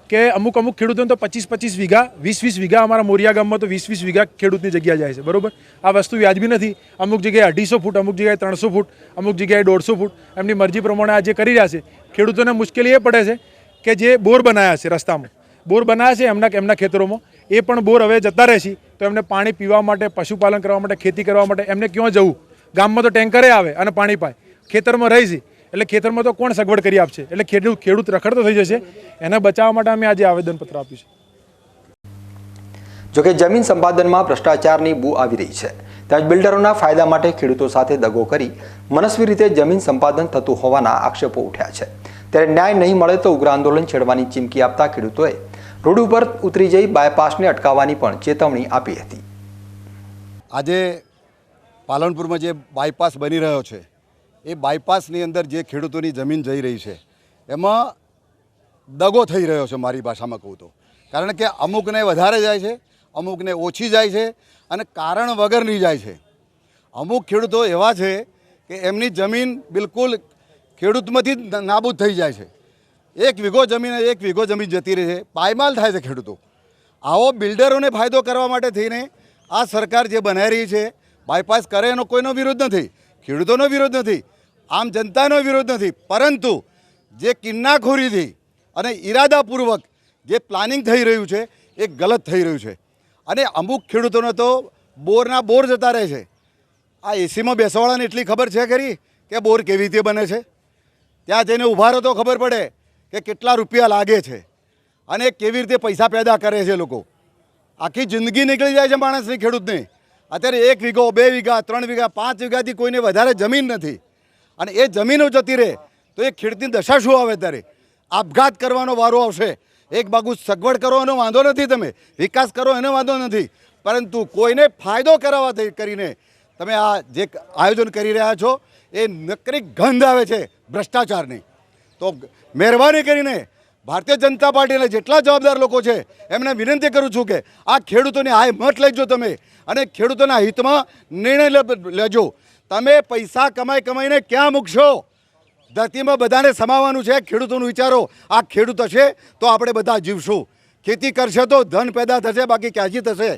કે અમુક ખેડૂતોને તો 25 વીઘા 20 વીઘા, અમારા મોરિયા ગામમાં તો 20 વીઘા ખેડૂતની જગ્યા જાય છે, બરોબર. આ વસ્તુ વ્યાજબી નથી. અમુક જગ્યાએ 250 ફૂટ, અમુક જગ્યાએ 300 ફૂટ, અમુક જગ્યાએ 150 ફૂટ, એમની મરજી પ્રમાણે આ જે કરી રહ્યા છે. ખેડૂતોને મુશ્કેલી એ પડે છે કે જે બોર બનાવ્યા છે, રસ્તામાં બોર બનાવ્યા છે એમના ખેતરોમાં, એ પણ બોર હવે જતા રહેશે, તો એમને પાણી પીવા માટે, પશુપાલન કરવા માટે, ખેતી કરવા માટે એમને ક્યાં જવું? ગામમાં તો ટેન્કરે આવે અને પાણી પાય, ખેતરમાં રહી છે, એટલે ખેતરમાં તો કોણ સગવડ કરી આપશે? એટલે ખેડૂત રખડતો થઈ જશે. એને બચાવવા માટે અમે આજે આવેદનપત્ર આપ્યું છે. જોકે જમીન સંપાદનમાં ભ્રષ્ટાચારની બૂ આવી રહી છે, તેમજ બિલ્ડરોના ફાયદા માટે ખેડૂતો સાથે દગો કરી મનસ્વી રીતે જમીન સંપાદન થતું હોવાના આક્ષેપો ઉઠ્યા છે. ત્યારે ન્યાય નહીં મળે તો ઉગ્ર આંદોલન છેડવાની ચીમકી આપતા ખેડૂતોએ રોડ ઉપર ઉતરી જઈ બાયપાસને અટકાવવાની પણ ચેતવણી આપી હતી. આજે પાલનપુરમાં જે બાયપાસ બની રહ્યો છે, એ બાયપાસની અંદર જે ખેડૂતોની જમીન જઈ રહી છે એમાં દગો થઈ રહ્યો છે, મારી ભાષામાં કહું તો. કારણ કે અમુકને વધારે જાય છે, અમુકને ઓછી જાય છે અને કારણ વગરની જાય છે. અમુક ખેડૂતો એવા છે કે એમની જમીન બિલકુલ ખેડૂતમાંથી નાબૂદ થઈ જાય છે. 1 વીઘો જમીન જતી રહે છે, પાયમાલ થાય છે ખેડૂતો. આવો બિલ્ડરોને ફાયદો કરવા માટે થઈને આ સરકાર જે બનાવી રહી છે, બાયપાસ કરે એનો કોઈનો વિરોધ નથી, ખેડૂતોનો વિરોધ નથી, આમ જનતાનો વિરોધ નથી, પરંતુ જે કિન્નાખોરીથી અને ઈરાદાપૂર્વક જે પ્લાનિંગ થઈ રહ્યું છે એ ગલત થઈ રહ્યું છે. અને અમુક ખેડૂતોને તો બોરના બોર જતા રહે છે. આ એસીમાં બેસવાળાને એટલી ખબર છે ખરી કે બોર કેવી રીતે બને છે? ત્યાં જઈને ઊભા રહો તો ખબર પડે કે કેટલા રૂપિયા લાગે છે અને કેવી રીતે પૈસા પેદા કરે છે લોકો. આખી જિંદગી નીકળી જાય છે માણસની, ખેડૂતને. અત્યારે 1 વીઘો, 2 વીઘા, 3 વીઘા, 5 વીઘાથી કોઈને વધારે જમીન નથી અને એ જમીનો જતી રહે તો એ ખેડૂતની દશા શું આવે? ત્યારે આપઘાત કરવાનો વારો આવશે. એક બાજુ સગવડ કરો એનો વાંધો નથી, તમે વિકાસ કરો એનો વાંધો નથી, પરંતુ કોઈને ફાયદો કરાવવા કરીને તમે આ જે આયોજન કરી રહ્યા છો એ નકરી ગંધ આવે છે ભ્રષ્ટાચારની. તો મહેરબાની કરીને ભારતીય જનતા પાર્ટીના જેટલા જવાબદાર લોકો છે એમને વિનંતી કરું છું કે આ ખેડૂતોને હાય મત લેજો તમે અને ખેડૂતોના હિતમાં નિર્ણય લેજો. તમે પૈસા કમાઈને ક્યાં મૂકશો? ધરતીમાં બધાને સમાવવાનું છે, ખેડૂતોનું વિચારો. આ ખેડૂત હશે તો આપણે બધા જીવશું, ખેતી કરશે તો ધન પેદા થશે, બાકી ક્યાંથી થશે?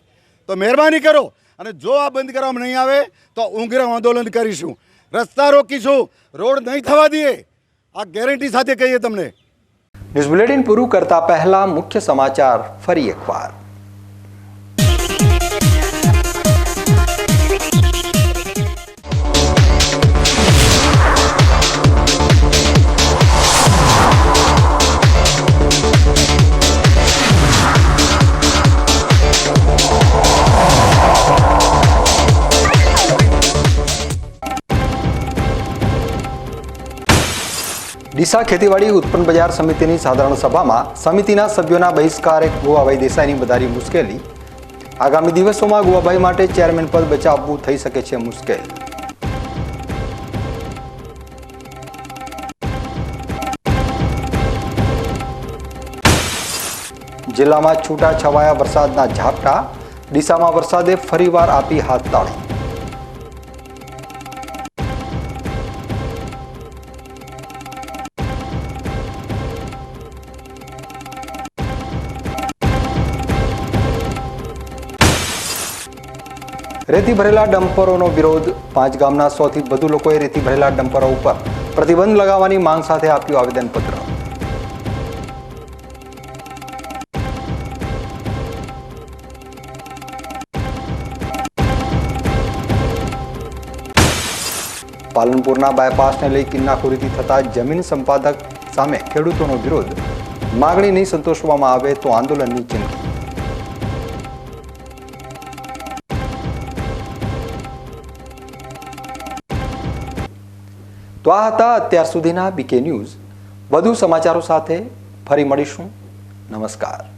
તો મહેરબાની કરો અને જો આ બંધ કરવામાં નહીં આવે તો ઉગ્ર આંદોલન કરીશું, રસ્તા રોકીશું, રોડ નહીં થવા દઈએ, આ ગેરંટી સાથે કહીએ તમને. ન્યૂઝ બુલેટિન પૂરું કરતા પહેલા મુખ્ય સમાચાર ફરી એકવાર. ડીસા ખેતીવાડી ઉત્પન્ન બજાર સમિતિની સાધારણ સભામાં સમિતિના સભ્યોના બહિષ્કારે ગુવાભાઈ દેસાઈની વધારી મુશ્કેલી. આગામી દિવસોમાં ગુવાભાઈ માટે ચેરમેન પદ બચાવવું થઈ શકે છે મુશ્કેલ. જિલ્લામાં છૂટા છવાયા વરસાદના ઝાપટા, ડીસામાં વરસાદે ફરીવાર આપી હાથતાળી. રેતી ભરેલા ડમ્પરોનો વિરોધ, 5 ગામના 100થી વધુ લોકોએ રેતી ભરેલા ડમ્પરો ઉપર પ્રતિબંધ લગાવવાની માંગ સાથે આપ્યું આવેદનપત્ર. પાલનપુરના બાયપાસને લઈ કિન્નાખોરીથી થતા જમીન સંપાદક સામે ખેડૂતોનો વિરોધ, માગણી નહીં સંતોષવામાં આવે તો આંદોલનની ચીમકી. તો આ હતા અત્યાર સુધીના બીકે ન્યૂઝ. વધુ સમાચારો સાથે ફરી મળીશું. નમસ્કાર.